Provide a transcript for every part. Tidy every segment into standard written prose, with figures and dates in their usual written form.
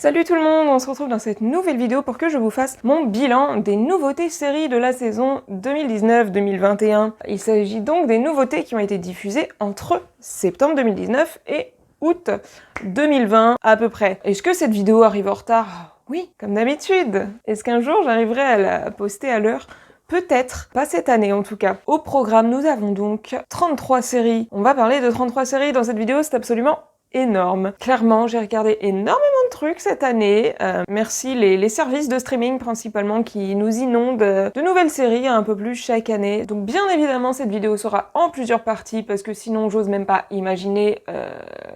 Salut tout le monde, on se retrouve dans cette nouvelle vidéo pour que je vous fasse mon bilan des nouveautés séries de la saison 2019-2021. Il s'agit donc des nouveautés qui ont été diffusées entre septembre 2019 et août 2020 à peu près. Est-ce que cette vidéo arrive en retard? Oui, comme d'habitude. Est-ce qu'un jour j'arriverai à la poster à l'heure? Peut-être, pas cette année en tout cas. Au programme, nous avons donc 33 séries. On va parler de 33 séries dans cette vidéo, c'est absolument énorme. Clairement, j'ai regardé énormément de trucs cette année. Merci les services de streaming principalement qui nous inondent de nouvelles séries un peu plus chaque année. Donc bien évidemment, cette vidéo sera en plusieurs parties parce que sinon, j'ose même pas imaginer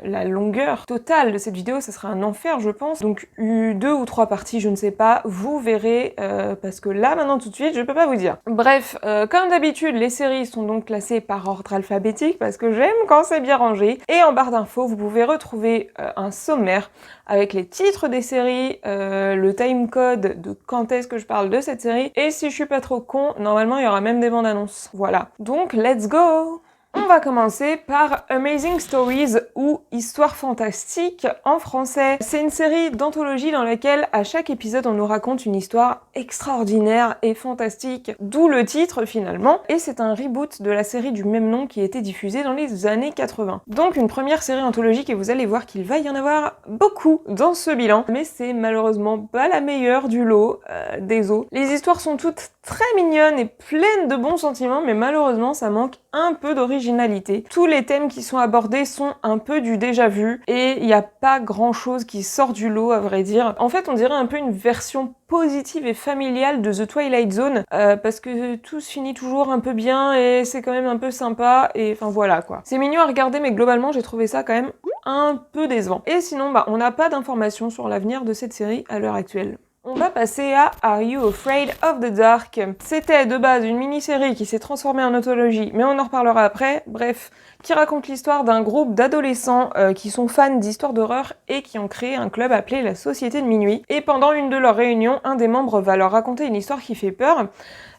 la longueur totale de cette vidéo. Ça sera un enfer, je pense. Donc 2 ou 3 parties, je ne sais pas. Vous verrez parce que là, maintenant, tout de suite, je peux pas vous dire. Bref, comme d'habitude, les séries sont donc classées par ordre alphabétique parce que j'aime quand c'est bien rangé. Et en barre d'infos, vous pouvez retrouver un sommaire avec les titres des séries, le timecode de quand est-ce que je parle de cette série, et si je suis pas trop con, normalement il y aura même des bandes annonces. Voilà. Donc, let's go! On va commencer par Amazing Stories ou Histoire fantastique en français. C'est une série d'anthologie dans laquelle à chaque épisode on nous raconte une histoire extraordinaire et fantastique, d'où le titre finalement, et c'est un reboot de la série du même nom qui a été diffusée dans les années 80. Donc une première série anthologique et vous allez voir qu'il va y en avoir beaucoup dans ce bilan, mais c'est malheureusement pas la meilleure du lot des os. Les histoires sont toutes très mignonnes et pleines de bons sentiments, mais malheureusement ça manque un peu d'originalité. Tous les thèmes qui sont abordés sont un peu du déjà vu et il n'y a pas grand chose qui sort du lot à vrai dire. En fait on dirait un peu une version positive et familiale de The Twilight Zone parce que tout se finit toujours un peu bien et c'est quand même un peu sympa et enfin voilà quoi. C'est mignon à regarder mais globalement j'ai trouvé ça quand même un peu décevant. Et sinon on n'a pas d'informations sur l'avenir de cette série à l'heure actuelle. On va passer à Are You Afraid of the Dark? C'était de base une mini-série qui s'est transformée en anthologie, mais on en reparlera après, bref, qui raconte l'histoire d'un groupe d'adolescents qui sont fans d'histoires d'horreur et qui ont créé un club appelé la Société de Minuit. Et pendant une de leurs réunions, un des membres va leur raconter une histoire qui fait peur,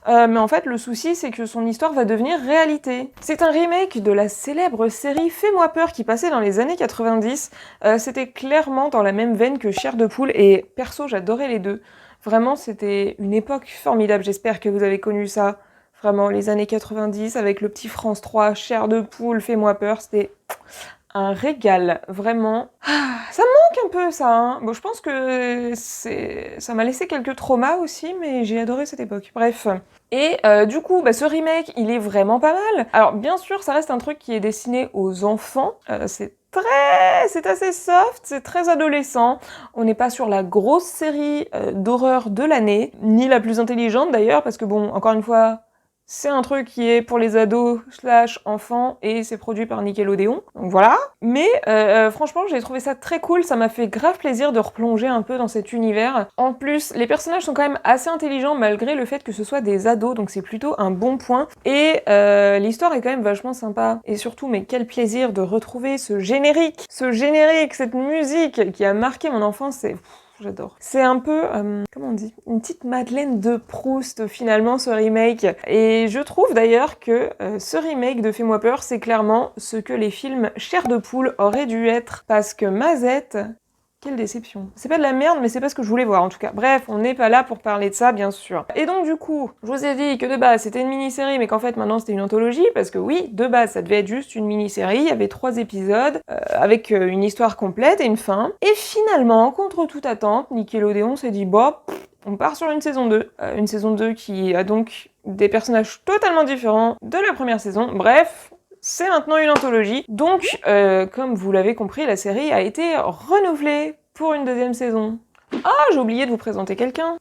mais en fait le souci c'est que son histoire va devenir réalité. C'est un remake de la célèbre série Fais-moi peur qui passait dans les années 90, c'était clairement dans la même veine que Chair de poule et perso j'adorais les deux. Vraiment c'était une époque formidable, j'espère que vous avez connu ça. Vraiment les années 90 avec le petit France 3, Chair de poule, Fais-moi peur, c'était un régal, vraiment. Ça me manque un peu ça, hein. Bon, je pense que ça m'a laissé quelques traumas aussi, mais j'ai adoré cette époque. Bref. Et du coup, ce remake, il est vraiment pas mal. Alors, bien sûr, ça reste un truc qui est destiné aux enfants. C'est assez soft, c'est très adolescent. On n'est pas sur la grosse série d'horreur de l'année, ni la plus intelligente d'ailleurs, parce que bon, encore une fois, c'est un truc qui est pour les ados / enfants et c'est produit par Nickelodeon, donc voilà. Mais franchement, j'ai trouvé ça très cool, ça m'a fait grave plaisir de replonger un peu dans cet univers. En plus, les personnages sont quand même assez intelligents malgré le fait que ce soit des ados, donc c'est plutôt un bon point. Et l'histoire est quand même vachement sympa. Et surtout, mais quel plaisir de retrouver ce générique, cette musique qui a marqué mon enfance, c'est... J'adore. C'est un peu, comment on dit, une petite Madeleine de Proust finalement ce remake. Et je trouve d'ailleurs que ce remake de Fais-moi peur, c'est clairement ce que les films Chair de poule auraient dû être. Parce que Mazette... Quelle déception. C'est pas de la merde, mais c'est pas ce que je voulais voir en tout cas. Bref, on n'est pas là pour parler de ça, bien sûr. Et donc du coup, je vous ai dit que de base c'était une mini-série, mais qu'en fait maintenant c'était une anthologie, parce que oui, de base ça devait être juste une mini-série, il y avait 3 épisodes, avec une histoire complète et une fin. Et finalement, contre toute attente, Nickelodeon s'est dit, on part sur une saison 2. Une saison 2 qui a donc des personnages totalement différents de la première saison. Bref... C'est maintenant une anthologie, donc comme vous l'avez compris, la série a été renouvelée pour une 2e saison. Ah, j'ai oublié de vous présenter quelqu'un.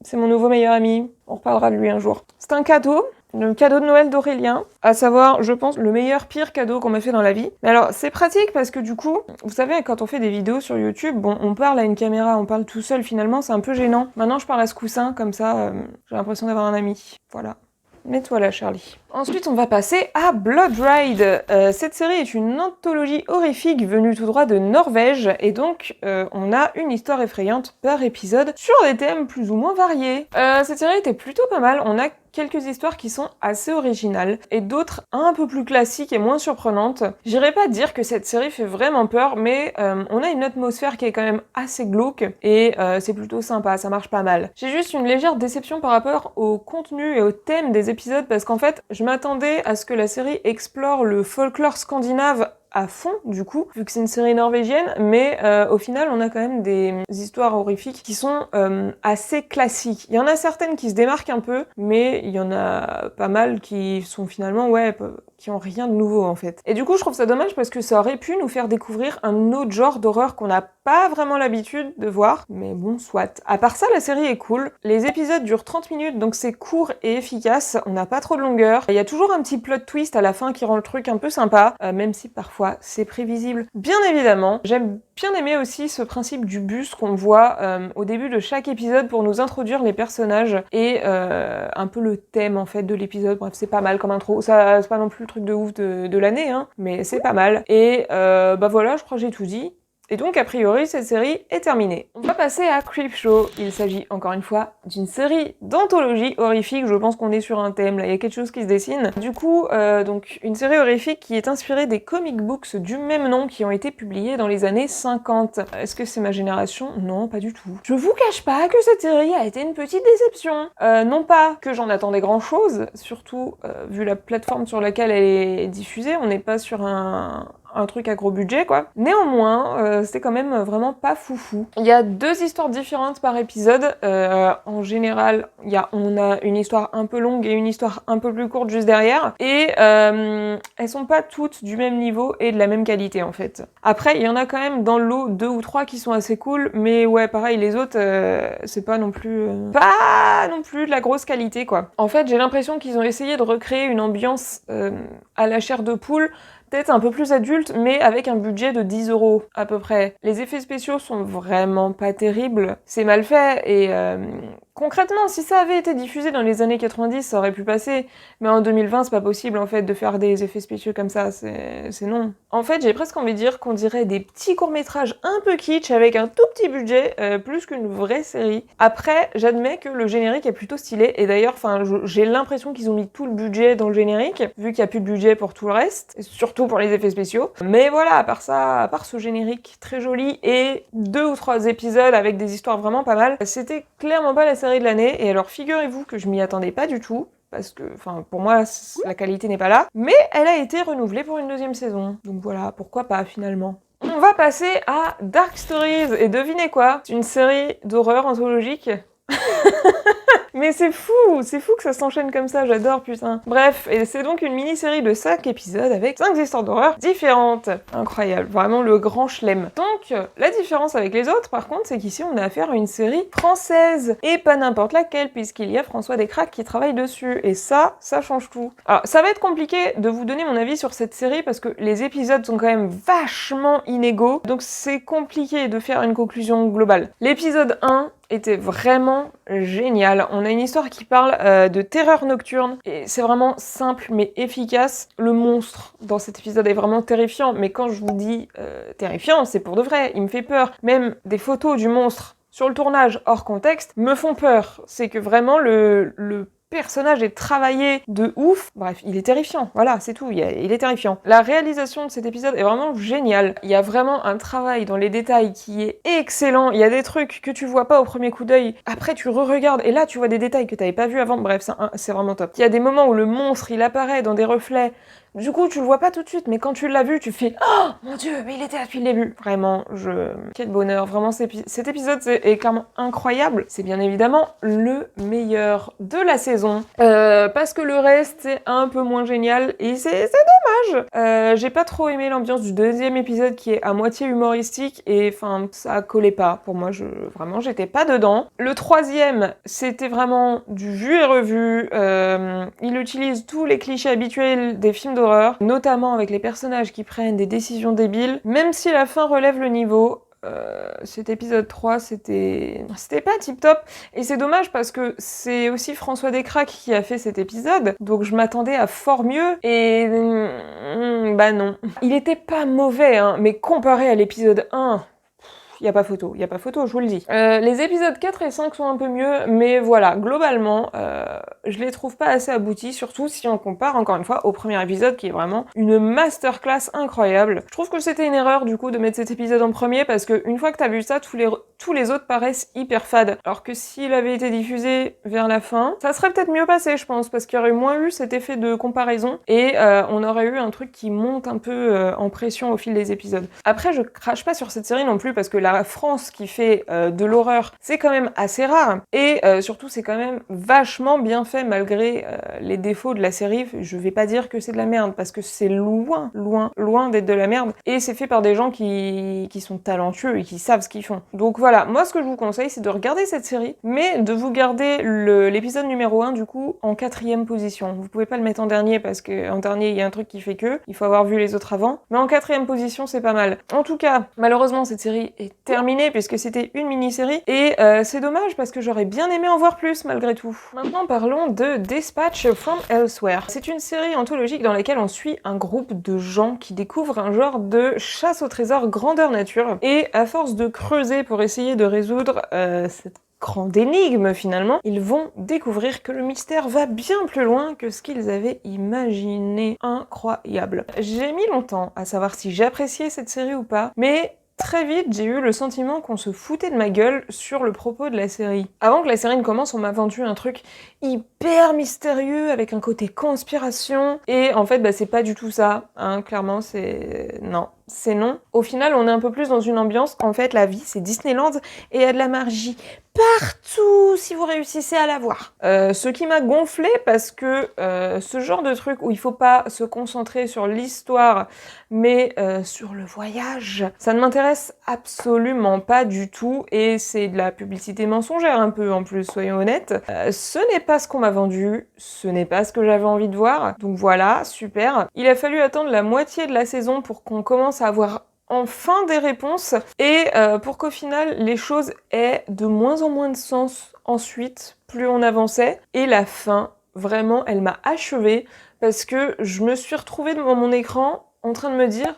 C'est mon nouveau meilleur ami, on reparlera de lui un jour. C'est un cadeau, le cadeau de Noël d'Aurélien, à savoir, je pense, le pire cadeau qu'on m'a fait dans la vie. Mais alors, c'est pratique parce que du coup, vous savez, quand on fait des vidéos sur YouTube, bon, on parle à une caméra, on parle tout seul finalement, c'est un peu gênant. Maintenant, je parle à ce coussin, comme ça, j'ai l'impression d'avoir un ami. Voilà. Mets-toi là, Charlie. Ensuite, on va passer à Blood Ride. Cette série est une anthologie horrifique venue tout droit de Norvège, et donc on a une histoire effrayante par épisode sur des thèmes plus ou moins variés. Cette série était plutôt pas mal, on a quelques histoires qui sont assez originales et d'autres un peu plus classiques et moins surprenantes. J'irais pas dire que cette série fait vraiment peur, mais on a une atmosphère qui est quand même assez glauque et c'est plutôt sympa, ça marche pas mal. J'ai juste une légère déception par rapport au contenu et au thème des épisodes parce qu'en fait, je m'attendais à ce que la série explore le folklore scandinave à fond du coup, vu que c'est une série norvégienne, mais au final on a quand même des histoires horrifiques qui sont assez classiques. Il y en a certaines qui se démarquent un peu, mais il y en a pas mal qui sont finalement, qui ont rien de nouveau en fait. Et du coup je trouve ça dommage parce que ça aurait pu nous faire découvrir un autre genre d'horreur qu'on n'a pas vraiment l'habitude de voir, mais bon, soit. À part ça, la série est cool. Les épisodes durent 30 minutes, donc c'est court et efficace, on n'a pas trop de longueur. Il y a toujours un petit plot twist à la fin qui rend le truc un peu sympa, même si parfois c'est prévisible. Bien évidemment, j'aime bien aimer aussi ce principe du bus qu'on voit au début de chaque épisode pour nous introduire les personnages et un peu le thème en fait de l'épisode. Bref, c'est pas mal comme intro. Ça, c'est pas non plus le truc de ouf de l'année, hein, mais c'est pas mal. Et bah voilà, je crois que j'ai tout dit. Et donc, a priori, cette série est terminée. On va passer à Creepshow. Il s'agit, encore une fois, d'une série d'anthologie horrifique. Je pense qu'on est sur un thème, là, il y a quelque chose qui se dessine. Du coup, donc, une série horrifique qui est inspirée des comic books du même nom qui ont été publiés dans les années 50. Est-ce que c'est ma génération? Non, pas du tout. Je vous cache pas que cette série a été une petite déception. Non pas que j'en attendais grand-chose, surtout vu la plateforme sur laquelle elle est diffusée, on n'est pas sur un truc à gros budget quoi. Néanmoins, c'était quand même vraiment pas foufou. Il y a 2 histoires différentes par épisode. En général, on a une histoire un peu longue et une histoire un peu plus courte juste derrière. Et elles sont pas toutes du même niveau et de la même qualité en fait. Après, il y en a quand même dans le lot 2 ou 3 qui sont assez cool, mais ouais, pareil, les autres, c'est pas non plus de la grosse qualité quoi. En fait, j'ai l'impression qu'ils ont essayé de recréer une ambiance à la chair de poule, peut-être un peu plus adulte, mais avec un budget de 10 € à peu près. Les effets spéciaux sont vraiment pas terribles, c'est mal fait, et concrètement, si ça avait été diffusé dans les années 90, ça aurait pu passer, mais en 2020, c'est pas possible en fait de faire des effets spéciaux comme ça, c'est non. En fait, j'ai presque envie de dire qu'on dirait des petits courts-métrages un peu kitsch avec un tout petit budget, plus qu'une vraie série. Après, j'admets que le générique est plutôt stylé, et d'ailleurs, j'ai l'impression qu'ils ont mis tout le budget dans le générique, vu qu'il y a plus de budget pour tout le reste, et surtout pour les effets spéciaux. Mais voilà, à part ça, à part ce générique très joli et 2 ou 3 épisodes avec des histoires vraiment pas mal, c'était clairement pas la série de l'année, et alors figurez-vous que je m'y attendais pas du tout, parce que, pour moi, la qualité n'est pas là, mais elle a été renouvelée pour une 2e saison, donc voilà, pourquoi pas finalement. On va passer à Dark Stories, et devinez quoi? C'est une série d'horreur anthologique. Mais c'est fou que ça s'enchaîne comme ça, j'adore putain. Bref, et c'est donc une mini-série de 5 épisodes avec 5 histoires d'horreur différentes. Incroyable, vraiment le grand chelem. Donc, la différence avec les autres, par contre, c'est qu'ici on a affaire à une série française, et pas n'importe laquelle, puisqu'il y a François Descraques qui travaille dessus, et ça change tout. Alors, ça va être compliqué de vous donner mon avis sur cette série, parce que les épisodes sont quand même vachement inégaux, donc c'est compliqué de faire une conclusion globale. L'épisode 1 était vraiment génial. On a une histoire qui parle de terreur nocturne, et c'est vraiment simple mais efficace. Le monstre dans cet épisode est vraiment terrifiant, mais quand je vous dis terrifiant, c'est pour de vrai, il me fait peur. Même des photos du monstre sur le tournage hors contexte me font peur. C'est que vraiment le personnage est travaillé de ouf. Bref, il est terrifiant. Voilà, c'est tout. Il est terrifiant. La réalisation de cet épisode est vraiment géniale. Il y a vraiment un travail dans les détails qui est excellent. Il y a des trucs que tu vois pas au premier coup d'œil. Après, tu re-regardes et là, tu vois des détails que t'avais pas vu avant. Bref, c'est vraiment top. Il y a des moments où le monstre, il apparaît dans des reflets. Du coup, tu le vois pas tout de suite, mais quand tu l'as vu, tu fais « Oh mon Dieu, mais il était là depuis le début !» Vraiment, quel bonheur. Vraiment, cet épisode est clairement incroyable. C'est bien évidemment le meilleur de la saison. Parce que le reste, c'est un peu moins génial, et c'est dommage. J'ai pas trop aimé l'ambiance du 2e épisode qui est à moitié humoristique, et ça collait pas. Pour moi, vraiment, j'étais pas dedans. Le 3e, c'était vraiment du vu et revu. Il utilise tous les clichés habituels des films d'horreur, notamment avec les personnages qui prennent des décisions débiles, même si la fin relève le niveau. Cet épisode 3, c'était pas tip top, et c'est dommage parce que c'est aussi François Descraques qui a fait cet épisode, donc je m'attendais à fort mieux, et bah non. Il était pas mauvais, hein, mais comparé à l'épisode 1, y a pas photo, je vous le dis. Les épisodes 4 et 5 sont un peu mieux, mais voilà, globalement, je les trouve pas assez aboutis, surtout si on compare encore une fois au premier épisode qui est vraiment une masterclass incroyable. Je trouve que c'était une erreur du coup de mettre cet épisode en premier parce que une fois que t'as vu ça, tous les autres paraissent hyper fades. Alors que s'il avait été diffusé vers la fin, ça serait peut-être mieux passé, je pense, parce qu'il y aurait moins eu cet effet de comparaison et on aurait eu un truc qui monte un peu en pression au fil des épisodes. Après, je crache pas sur cette série non plus parce que la France qui fait de l'horreur, c'est quand même assez rare et surtout c'est quand même vachement bien fait malgré les défauts de la série. Je vais pas dire que c'est de la merde parce que c'est loin d'être de la merde et c'est fait par des gens qui sont talentueux et qui savent ce qu'ils font. Donc voilà, moi ce que je vous conseille c'est de regarder cette série mais de vous garder l'épisode numéro 1 du coup en 4e position. Vous pouvez pas le mettre en dernier parce qu'en dernier il y a un truc qui fait que, il faut avoir vu les autres avant, mais en 4e position c'est pas mal. En tout cas, malheureusement cette série est terminée puisque c'était une mini-série et c'est dommage parce que j'aurais bien aimé en voir plus malgré tout. Maintenant parlons de Dispatch from Elsewhere. C'est une série anthologique dans laquelle on suit un groupe de gens qui découvrent un genre de chasse au trésor grandeur nature et à force de creuser pour essayer de résoudre cette grande énigme finalement, ils vont découvrir que le mystère va bien plus loin que ce qu'ils avaient imaginé. Incroyable. J'ai mis longtemps à savoir si j'appréciais cette série ou pas, mais très vite, j'ai eu le sentiment qu'on se foutait de ma gueule sur le propos de la série. Avant que la série ne commence, on m'a vendu un truc hyper mystérieux avec un côté conspiration et en fait, c'est pas du tout ça, hein, clairement, c'est non. Au final, on est un peu plus dans une ambiance. En fait, la vie, c'est Disneyland et il y a de la magie partout si vous réussissez à la voir. Ce qui m'a gonflé parce que ce genre de truc où il faut pas se concentrer sur l'histoire mais sur le voyage, ça ne m'intéresse absolument pas du tout et c'est de la publicité mensongère un peu en plus, soyons honnêtes. Ce n'est pas ce qu'on m'a vendu, ce n'est pas ce que j'avais envie de voir, donc voilà, super. Il a fallu attendre la moitié de la saison pour qu'on commence à avoir enfin des réponses et pour qu'au final les choses aient de moins en moins de sens ensuite, plus on avançait. Et la fin, vraiment, elle m'a achevée parce que je me suis retrouvée devant mon écran en train de me dire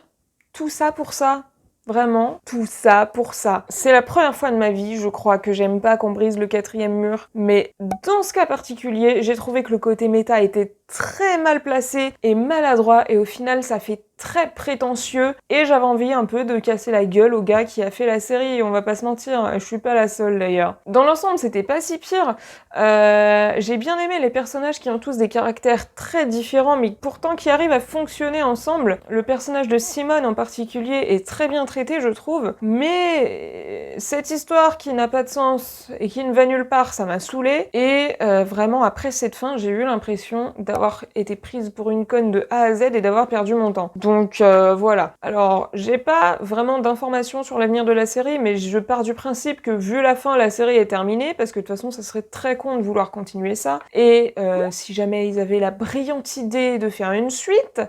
tout ça pour ça. Vraiment, tout ça pour ça. C'est la première fois de ma vie, je crois, que j'aime pas qu'on brise le 4e mur, mais dans ce cas particulier, j'ai trouvé que le côté méta était très mal placé et maladroit, et au final, ça fait très prétentieux, et j'avais envie un peu de casser la gueule au gars qui a fait la série, on va pas se mentir, je suis pas la seule d'ailleurs. Dans l'ensemble, c'était pas si pire. J'ai bien aimé les personnages qui ont tous des caractères très différents, mais pourtant qui arrivent à fonctionner ensemble. Le personnage de Simone en particulier est très bien traité, je trouve, mais cette histoire qui n'a pas de sens et qui ne va nulle part, ça m'a saoulée, et vraiment après cette fin, j'ai eu l'impression d'avoir été prise pour une conne de A à Z et d'avoir perdu mon temps. Donc voilà. Alors, j'ai pas vraiment d'informations sur l'avenir de la série, mais je pars du principe que vu la fin, la série est terminée, parce que de toute façon, ça serait très con de vouloir continuer ça. Et si jamais ils avaient la brillante idée de faire une suite,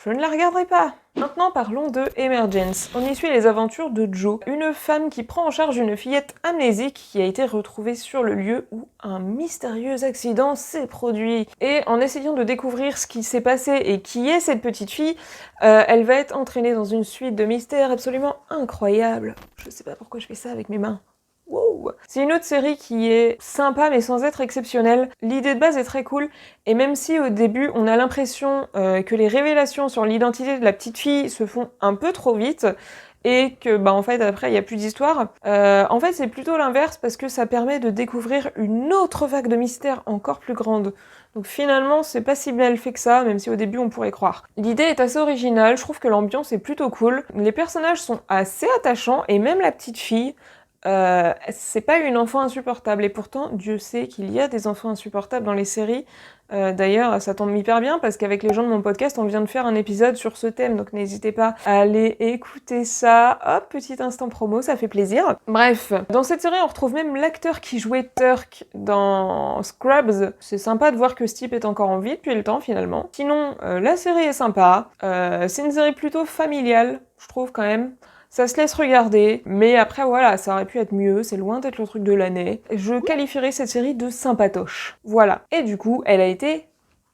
je ne la regarderai pas. Maintenant, parlons de Emergence. On y suit les aventures de Jo, une femme qui prend en charge une fillette amnésique qui a été retrouvée sur le lieu où un mystérieux accident s'est produit. Et en essayant de découvrir ce qui s'est passé et qui est cette petite fille, elle va être entraînée dans une suite de mystères absolument incroyables. Je sais pas pourquoi je fais ça avec mes mains. Wow. C'est une autre série qui est sympa mais sans être exceptionnelle. L'idée de base est très cool et même si au début on a l'impression que les révélations sur l'identité de la petite fille se font un peu trop vite et que en fait après il n'y a plus d'histoire, en fait c'est plutôt l'inverse parce que ça permet de découvrir une autre vague de mystères encore plus grande. Donc finalement c'est pas si mal fait que ça, même si au début on pourrait croire. L'idée est assez originale, je trouve que l'ambiance est plutôt cool, les personnages sont assez attachants et même la petite fille, c'est pas une enfant insupportable, et pourtant Dieu sait qu'il y a des enfants insupportables dans les séries. D'ailleurs ça tombe hyper bien parce qu'avec les gens de mon podcast on vient de faire un épisode sur ce thème, donc n'hésitez pas à aller écouter ça. Hop, petit instant promo, ça fait plaisir. Bref, dans cette série on retrouve même l'acteur qui jouait Turk dans Scrubs. C'est sympa de voir que ce type est encore en vie depuis le temps finalement. Sinon la série est sympa, c'est une série plutôt familiale je trouve quand même. Ça se laisse regarder, mais après voilà, ça aurait pu être mieux, c'est loin d'être le truc de l'année. Je qualifierais cette série de sympatoche. Voilà. Et du coup, elle a été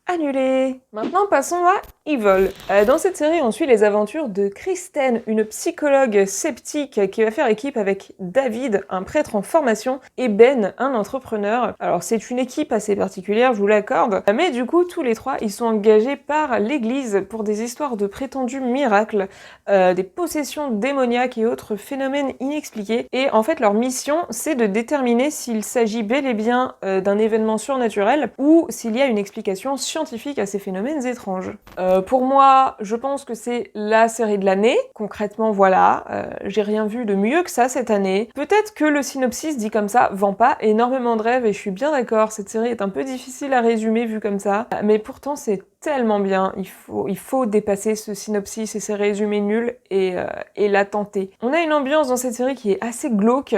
annulé. Maintenant, passons à Evil. Dans cette série, on suit les aventures de Kristen, une psychologue sceptique qui va faire équipe avec David, un prêtre en formation, et Ben, un entrepreneur. Alors, c'est une équipe assez particulière, je vous l'accorde, mais du coup, tous les trois, ils sont engagés par l'Église pour des histoires de prétendus miracles, des possessions démoniaques et autres phénomènes inexpliqués. Et en fait, leur mission, c'est de déterminer s'il s'agit bel et bien d'un événement surnaturel ou s'il y a une explication scientifique à ces phénomènes étranges. Pour moi, je pense que c'est la série de l'année. Concrètement, voilà, j'ai rien vu de mieux que ça cette année. Peut-être que le synopsis dit comme ça vend pas énormément de rêves et je suis bien d'accord, cette série est un peu difficile à résumer vu comme ça, mais pourtant c'est tellement bien, il faut dépasser ce synopsis et ces résumés nuls et la tenter. On a une ambiance dans cette série qui est assez glauque,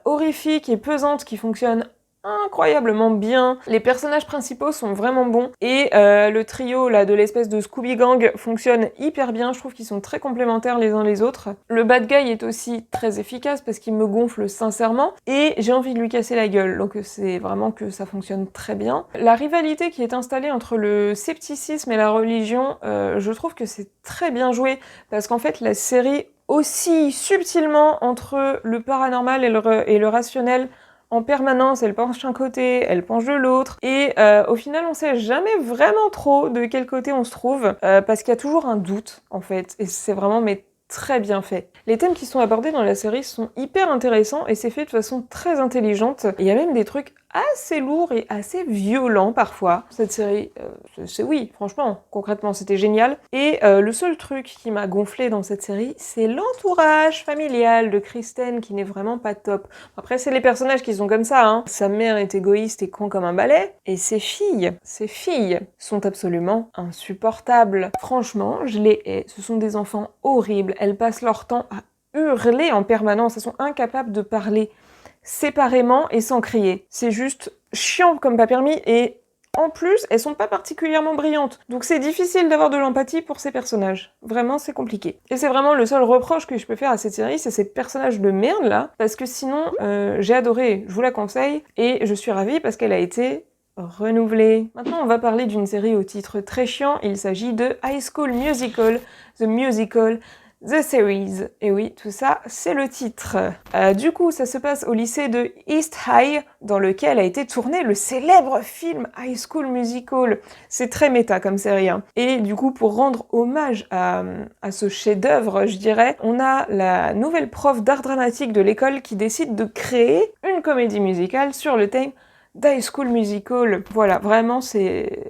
horrifique et pesante, qui fonctionne incroyablement bien. Les personnages principaux sont vraiment bons et le trio là de l'espèce de Scooby Gang fonctionne hyper bien. Je trouve qu'ils sont très complémentaires les uns les autres. Le bad guy est aussi très efficace parce qu'il me gonfle sincèrement et j'ai envie de lui casser la gueule, donc c'est vraiment que ça fonctionne très bien. La rivalité qui est installée entre le scepticisme et la religion, je trouve que c'est très bien joué parce qu'en fait la série oscille subtilement entre le paranormal et le rationnel. En permanence, elle penche d'un côté, elle penche de l'autre, et au final, on sait jamais vraiment trop de quel côté on se trouve, parce qu'il y a toujours un doute, en fait, et c'est vraiment très bien fait. Les thèmes qui sont abordés dans la série sont hyper intéressants, et c'est fait de façon très intelligente. Il y a même des trucs assez lourds et assez violents parfois. Cette série, c'est oui, franchement, concrètement, c'était génial. Et le seul truc qui m'a gonflé dans cette série, c'est l'entourage familial de Kristen qui n'est vraiment pas top. Après, c'est les personnages qui sont comme ça, hein. Sa mère est égoïste et con comme un balai, et ses filles sont absolument insupportables. Franchement, je les hais. Ce sont des enfants horribles. Elles passent leur temps à hurler en permanence. Elles sont incapables de parler séparément et sans crier. C'est juste chiant comme pas permis et en plus, elles sont pas particulièrement brillantes. Donc c'est difficile d'avoir de l'empathie pour ces personnages. Vraiment, c'est compliqué. Et c'est vraiment le seul reproche que je peux faire à cette série, c'est ces personnages de merde là, parce que sinon, j'ai adoré, je vous la conseille, et je suis ravie parce qu'elle a été renouvelée. Maintenant, on va parler d'une série au titre très chiant, il s'agit de High School Musical, The Musical, The Series. Et oui, tout ça, c'est le titre. Du coup, ça se passe au lycée de East High, dans lequel a été tourné le célèbre film High School Musical. C'est très méta comme série, hein. Et du coup, pour rendre hommage à ce chef-d'œuvre, je dirais, on a la nouvelle prof d'art dramatique de l'école qui décide de créer une comédie musicale sur le thème d'High School Musical. Voilà, vraiment, c'est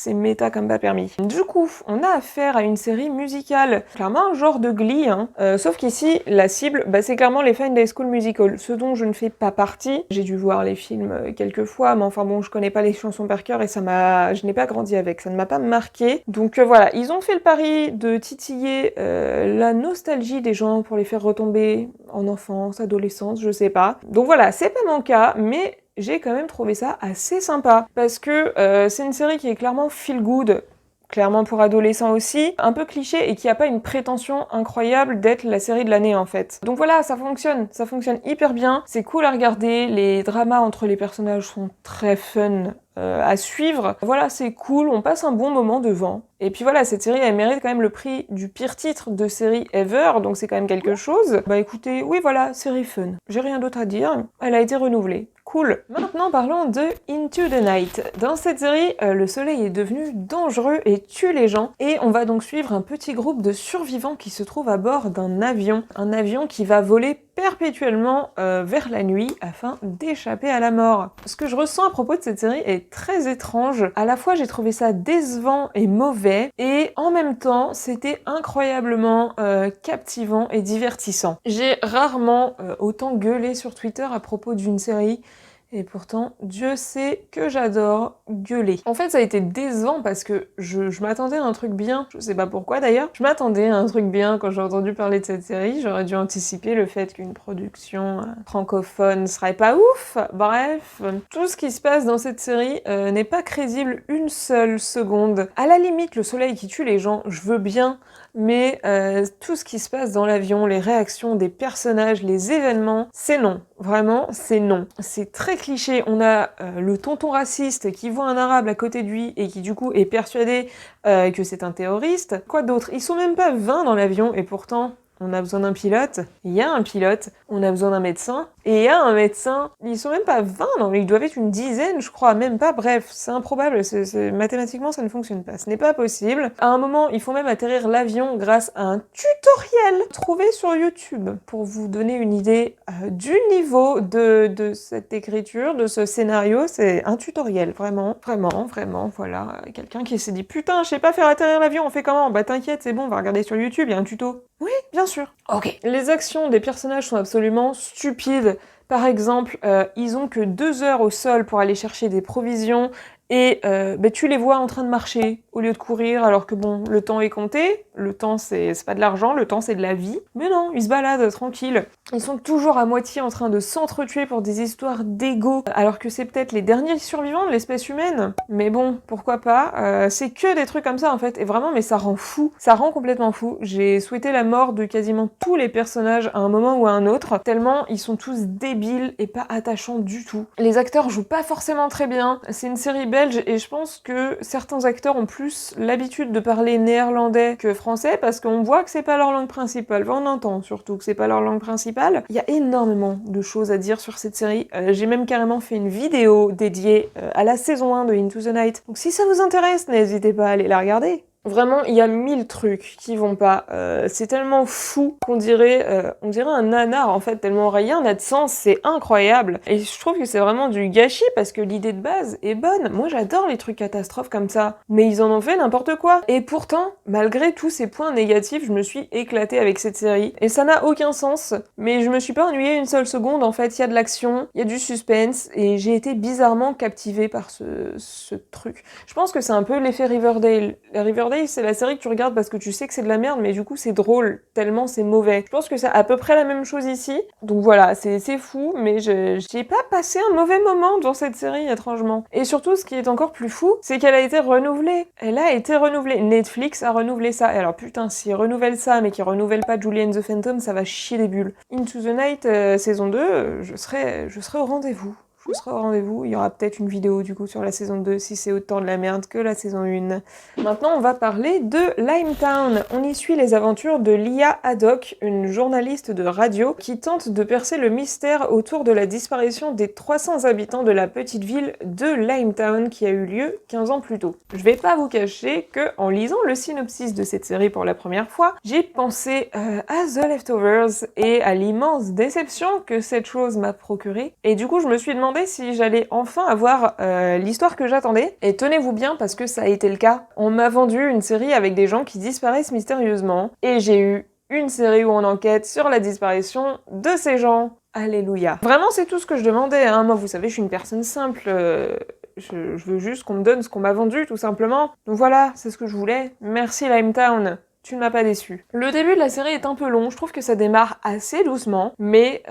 méta comme pas permis. Du coup, on a affaire à une série musicale, clairement un genre de Glee, hein. Sauf qu'ici, la cible, c'est clairement les fans d'High School Musical, ce dont je ne fais pas partie. J'ai dû voir les films quelques fois, mais enfin bon, je connais pas les chansons par cœur et je n'ai pas grandi avec, ça ne m'a pas marqué. Donc voilà, ils ont fait le pari de titiller la nostalgie des gens pour les faire retomber en enfance, adolescence, je sais pas. Donc voilà, c'est pas mon cas, mais j'ai quand même trouvé ça assez sympa, parce que c'est une série qui est clairement feel good, clairement pour adolescents aussi, un peu cliché et qui a pas une prétention incroyable d'être la série de l'année en fait. Donc voilà, ça fonctionne hyper bien, c'est cool à regarder, les dramas entre les personnages sont très fun à suivre. Voilà, c'est cool, on passe un bon moment devant. Et puis voilà, cette série, elle mérite quand même le prix du pire titre de série ever, donc c'est quand même quelque chose. Bah écoutez, oui voilà, série fun. J'ai rien d'autre à dire, elle a été renouvelée. Cool. Maintenant parlons de Into the Night. Dans cette série, le soleil est devenu dangereux et tue les gens, et on va donc suivre un petit groupe de survivants qui se trouve à bord d'un avion. Un avion qui va voler perpétuellement vers la nuit afin d'échapper à la mort. Ce que je ressens à propos de cette série est très étrange. À la fois j'ai trouvé ça décevant et mauvais, et en même temps c'était incroyablement captivant et divertissant. J'ai rarement autant gueulé sur Twitter à propos d'une série, et pourtant, Dieu sait que j'adore gueuler. En fait, ça a été décevant parce que je m'attendais à un truc bien, je sais pas pourquoi d'ailleurs. Je m'attendais à un truc bien quand j'ai entendu parler de cette série, j'aurais dû anticiper le fait qu'une production francophone serait pas ouf. Bref, tout ce qui se passe dans cette série n'est pas crédible une seule seconde. À la limite, le soleil qui tue les gens, je veux bien, mais tout ce qui se passe dans l'avion, les réactions des personnages, les événements, c'est non. Vraiment, c'est non. C'est très cliché. On a le tonton raciste qui voit un arabe à côté de lui et qui du coup est persuadé que c'est un terroriste. Quoi d'autre? Ils sont même pas 20 dans l'avion et pourtant... On a besoin d'un pilote, il y a un pilote, on a besoin d'un médecin, et il y a un médecin. Ils sont même pas 20, non, mais ils doivent être une dizaine, je crois, même pas. Bref, c'est improbable, mathématiquement ça ne fonctionne pas, ce n'est pas possible. À un moment, ils font même atterrir l'avion grâce à un tutoriel trouvé sur YouTube, pour vous donner une idée du niveau de cette écriture, de ce scénario. C'est un tutoriel, vraiment, voilà. Quelqu'un qui s'est dit, putain, je sais pas faire atterrir l'avion, on fait comment? Bah t'inquiète, c'est bon, on va regarder sur YouTube, il y a un tuto. Oui, bien sûr. Ok. Les actions des personnages sont absolument stupides. Par exemple, ils ont que 2 heures au sol pour aller chercher des provisions et tu les vois en train de marcher au lieu de courir alors que bon, le temps est compté. Le temps, c'est pas de l'argent, le temps, c'est de la vie. Mais non, ils se baladent tranquilles. Ils sont toujours à moitié en train de s'entretuer pour des histoires d'ego, alors que c'est peut-être les derniers survivants de l'espèce humaine. Mais bon, pourquoi pas. C'est que des trucs comme ça, en fait. Et vraiment, mais ça rend fou. Ça rend complètement fou. J'ai souhaité la mort de quasiment tous les personnages à un moment ou à un autre, tellement ils sont tous débiles et pas attachants du tout. Les acteurs jouent pas forcément très bien. C'est une série belge et je pense que certains acteurs ont plus l'habitude de parler néerlandais que français parce qu'on voit que c'est pas leur langue principale. Enfin, on entend surtout que c'est pas leur langue principale. Il y a énormément de choses à dire sur cette série. J'ai même carrément fait une vidéo dédiée à la saison 1 de Into the Night. Donc si ça vous intéresse, n'hésitez pas à aller la regarder. Vraiment, il y a 1000 trucs qui vont pas. C'est tellement fou qu'on dirait, on dirait un nanar en fait, tellement rien n'a de sens, c'est incroyable. Et je trouve que c'est vraiment du gâchis parce que l'idée de base est bonne. Moi j'adore les trucs catastrophes comme ça, mais ils en ont fait n'importe quoi. Et pourtant, malgré tous ces points négatifs, je me suis éclatée avec cette série. Et ça n'a aucun sens, mais je me suis pas ennuyée une seule seconde. En fait, il y a de l'action, il y a du suspense, et j'ai été bizarrement captivée par ce truc. Je pense que c'est un peu l'effet Riverdale. Riverdale, c'est la série que tu regardes parce que tu sais que c'est de la merde, mais du coup c'est drôle, tellement c'est mauvais. Je pense que c'est à peu près la même chose ici. Donc voilà, c'est fou, mais j'ai pas passé un mauvais moment dans cette série, étrangement. Et surtout, ce qui est encore plus fou, c'est qu'elle a été renouvelée. Elle a été renouvelée. Netflix a renouvelé ça. Et alors putain, s'ils renouvellent ça, mais qu'ils renouvellent pas Julie and the Phantom, ça va chier des bulles. Into the Night, saison 2, je serai au rendez-vous. Je serai au rendez-vous, il y aura peut-être une vidéo du coup sur la saison 2 si c'est autant de la merde que la saison 1. Maintenant on va parler de Limetown. On y suit les aventures de Lia Haddock, une journaliste de radio qui tente de percer le mystère autour de la disparition des 300 habitants de la petite ville de Limetown qui a eu lieu 15 ans plus tôt. Je vais pas vous cacher que en lisant le synopsis de cette série pour la première fois, j'ai pensé à The Leftovers et à l'immense déception que cette chose m'a procurée. Et du coup je me suis demandé si j'allais enfin avoir l'histoire que j'attendais. Et tenez-vous bien parce que ça a été le cas. On m'a vendu une série avec des gens qui disparaissent mystérieusement. Et j'ai eu une série où on enquête sur la disparition de ces gens. Alléluia. Vraiment, c'est tout ce que je demandais. Hein. Moi, vous savez, je suis une personne simple. Je veux juste qu'on me donne ce qu'on m'a vendu, tout simplement. Donc voilà, c'est ce que je voulais. Merci Limetown. Tu ne m'as pas déçu. Le début de la série est un peu long, je trouve que ça démarre assez doucement, mais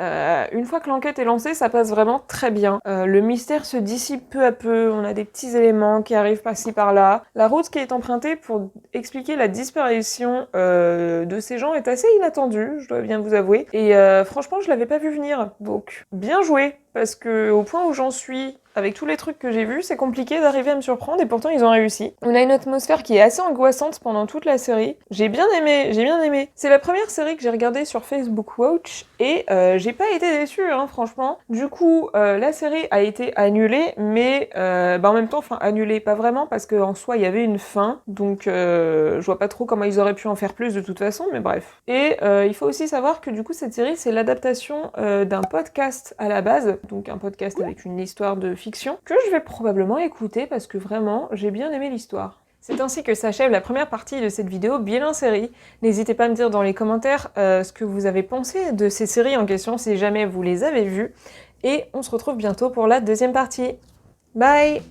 une fois que l'enquête est lancée, ça passe vraiment très bien. Le mystère se dissipe peu à peu, on a des petits éléments qui arrivent par-ci par-là. La route qui est empruntée pour expliquer la disparition de ces gens est assez inattendue, je dois bien vous avouer, et franchement je l'avais pas vu venir, donc bien joué, parce que au point où j'en suis, avec tous les trucs que j'ai vus, c'est compliqué d'arriver à me surprendre et pourtant ils ont réussi. On a une atmosphère qui est assez angoissante pendant toute la série. J'ai bien aimé. C'est la première série que j'ai regardée sur Facebook Watch et j'ai pas été déçue, hein, franchement. Du coup, la série a été annulée, mais en même temps, enfin annulée, pas vraiment, parce qu'en soi, il y avait une fin, donc je vois pas trop comment ils auraient pu en faire plus de toute façon, mais bref. Et il faut aussi savoir que du coup, cette série, c'est l'adaptation d'un podcast à la base, donc un podcast avec une histoire de fiction, que je vais probablement écouter parce que vraiment, j'ai bien aimé l'histoire. C'est ainsi que s'achève la première partie de cette vidéo bilan série. N'hésitez pas à me dire dans les commentaires ce que vous avez pensé de ces séries en question si jamais vous les avez vues. Et on se retrouve bientôt pour la deuxième partie. Bye!